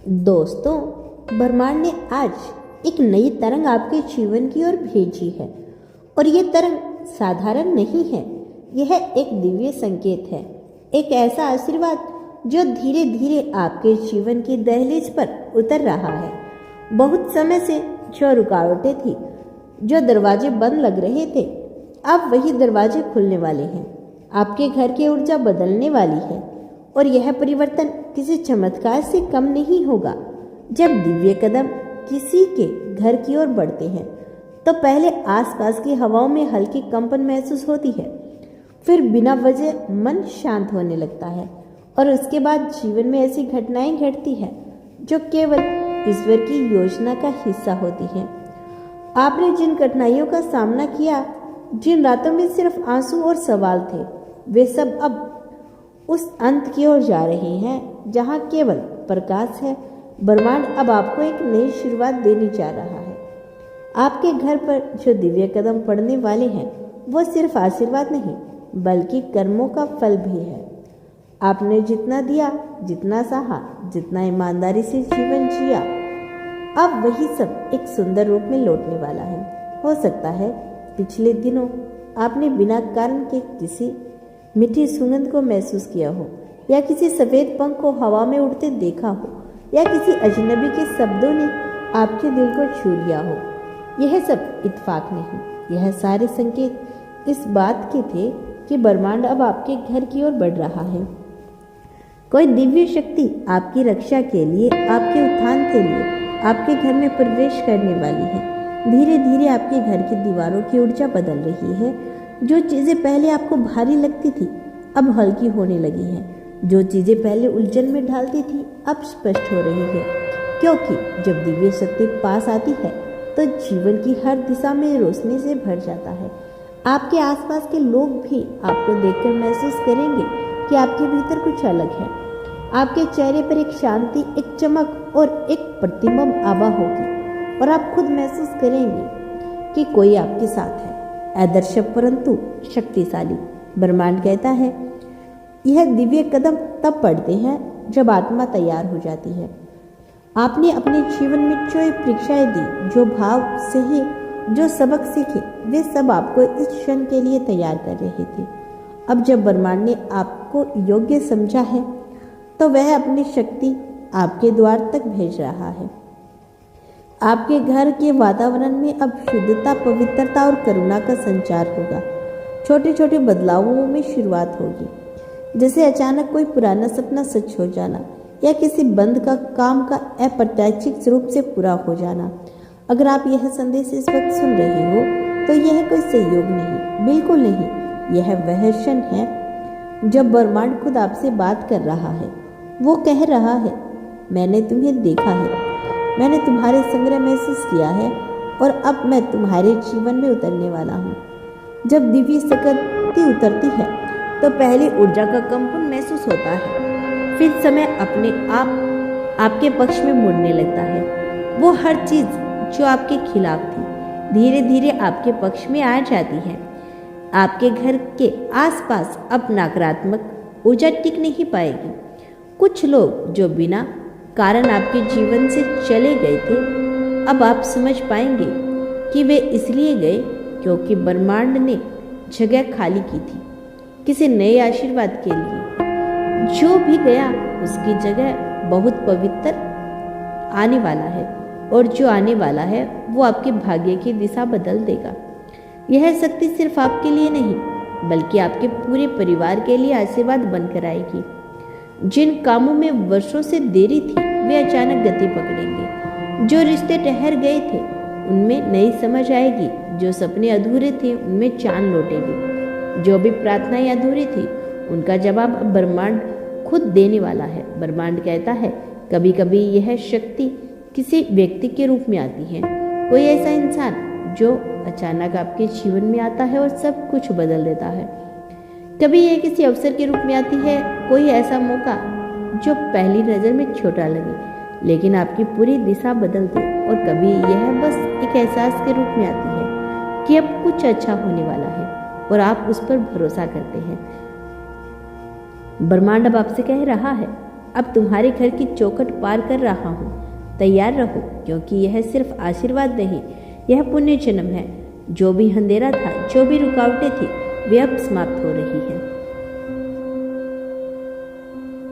दोस्तों, ब्रह्मांड ने आज एक नई तरंग आपके जीवन की ओर भेजी है और ये तरंग साधारण नहीं है। यह एक दिव्य संकेत है, एक ऐसा आशीर्वाद जो धीरे धीरे आपके जीवन की दहलीज पर उतर रहा है। बहुत समय से जो रुकावटें थी, जो दरवाजे बंद लग रहे थे, अब वही दरवाजे खुलने वाले हैं। आपके घर की ऊर्जा बदलने वाली है और यह परिवर्तन किसी चमत्कार से कम नहीं होगा। जब दिव्य कदम किसी के घर की ओर बढ़ते हैं तो पहले आसपास की हवाओं में हल्की कंपन महसूस होती है, फिर बिना वजह मन शांत होने लगता है और उसके बाद जीवन में ऐसी घटनाएं घटती हैं जो केवल ईश्वर की योजना का हिस्सा होती हैं। आपने जिन कठिनाइयों का सामना किया, जिन रातों में सिर्फ आंसू और सवाल थे, वे सब अब उस अंत की ओर जा रहे हैं जहां केवल प्रकाश है। ब्रह्मांड अब आपको एक नई शुरुआत देने जा रहा है। आपके घर पर जो दिव्य कदम पड़ने वाले हैं, वो सिर्फ आशीर्वाद नहीं बल्कि कर्मों का फल भी है। आपने जितना दिया, जितना सहा, जितना ईमानदारी से जीवन जिया, अब वही सब एक सुंदर रूप में लौटने वाला है। हो सकता है पिछले दिनों आपने बिना कारण के किसी मीठी सुगंध को महसूस किया हो, या किसी सफेद पंख को हवा में उड़ते देखा हो, या किसी अजनबी के शब्दों ने आपके दिल को छू लिया हो। यह सब इत्तेफाक नहीं, यह सारे संकेत इस बात के थे कि ब्रह्मांड अब आपके घर की ओर बढ़ रहा है। कोई दिव्य शक्ति आपकी रक्षा के लिए, आपके उत्थान के लिए आपके घर में प्रवेश करने वाली है। धीरे धीरे आपके घर की दीवारों की ऊर्जा बदल रही है। जो चीज़ें पहले आपको भारी लगती थी, अब हल्की होने लगी हैं। जो चीज़ें पहले उलझन में डालती थी, अब स्पष्ट हो रही है। क्योंकि जब दिव्य शक्ति पास आती है तो जीवन की हर दिशा में रोशनी से भर जाता है। आपके आसपास के लोग भी आपको देखकर महसूस करेंगे कि आपके भीतर कुछ अलग है। आपके चेहरे पर एक शांति, एक चमक और एक प्रतिबिंब आभा होगी और आप खुद महसूस करेंगे कि कोई आपके साथ है। आदर्श परंतु शक्तिशाली। ब्रह्मांड कहता है, यह दिव्य कदम तब पड़ते हैं जब आत्मा तैयार हो जाती है। आपने अपने जीवन में जो परीक्षाएं दी, जो भाव सहे, जो सबक सीखे, वे सब आपको इस क्षण के लिए तैयार कर रहे थे। अब जब ब्रह्मांड ने आपको योग्य समझा है तो वह अपनी शक्ति आपके द्वार तक भेज रहा है। आपके घर के वातावरण में अब शुद्धता, पवित्रता और करुणा का संचार होगा। छोटे छोटे बदलावों में शुरुआत होगी, जैसे अचानक कोई पुराना सपना सच हो जाना या किसी बंद का काम का अप्रत्याशित रूप से पूरा हो जाना। अगर आप यह संदेश इस वक्त सुन रहे हो तो यह कोई संयोग नहीं, बिल्कुल नहीं। यह वह क्षण है जब ब्रह्मांड खुद आपसे बात कर रहा है। वो कह रहा है, मैंने तुम्हें देखा है, मैंने तुम्हारे संग्रह महसूस किया है और अब मैं तुम्हारे जीवन में उतरने वाला हूँ। जब दिव्य शक्ति उतरती है तो पहले ऊर्जा का कंपन महसूस होता है, फिर समय अपने आप आपके पक्ष में मुड़ने लगता है। वो हर चीज जो आपके खिलाफ थी धीरे धीरे आपके पक्ष में आ जाती है। आपके घर के आसपास अब नकारात्मक ऊर्जा टिक नहीं पाएगी। कुछ लोग जो बिना कारण आपके जीवन से चले गए थे, अब आप समझ पाएंगे कि वे इसलिए गए क्योंकि ब्रह्मांड ने जगह खाली की थी किसी नए आशीर्वाद के लिए। जो भी गया उसकी जगह बहुत पवित्र आने वाला है और जो आने वाला है वो आपके भाग्य की दिशा बदल देगा। यह शक्ति सिर्फ आपके लिए नहीं बल्कि आपके पूरे परिवार के लिए आशीर्वाद बनकर आएगी। जिन कामों में वर्षों से देरी थी वे अचानक गति पकड़ेंगे। जो रिश्ते ठहर गए थे उनमें नई समझ आएगी। जो सपने अधूरे थे उनमें चांद लौटेगी। जो भी प्रार्थनाएं अधूरी थी उनका जवाब अब ब्रह्मांड खुद देने वाला है। ब्रह्मांड कहता है, कभी कभी यह शक्ति किसी व्यक्ति के रूप में आती है। कोई ऐसा इंसान जो अचानक आपके जीवन में आता है और सब कुछ बदल देता है। कभी यह किसी अवसर के रूप में आती है, कोई ऐसा मौका जो पहली नज़र में छोटा लगे लेकिन आपकी पूरी दिशा बदल दे। और कभी यह बस एक एहसास के रूप में आती है कि अब कुछ अच्छा होने वाला है और आप उस पर भरोसा करते हैं। ब्रह्मांड अब आपसे कह रहा है, अब तुम्हारे घर की चौखट पार कर रहा हूँ। तैयार रहो, क्योंकि यह सिर्फ आशीर्वाद नहीं, यह पुण्य जन्म है। जो भी अंधेरा था, जो भी रुकावटें थी, वे अब समाप्त हो रही हैं।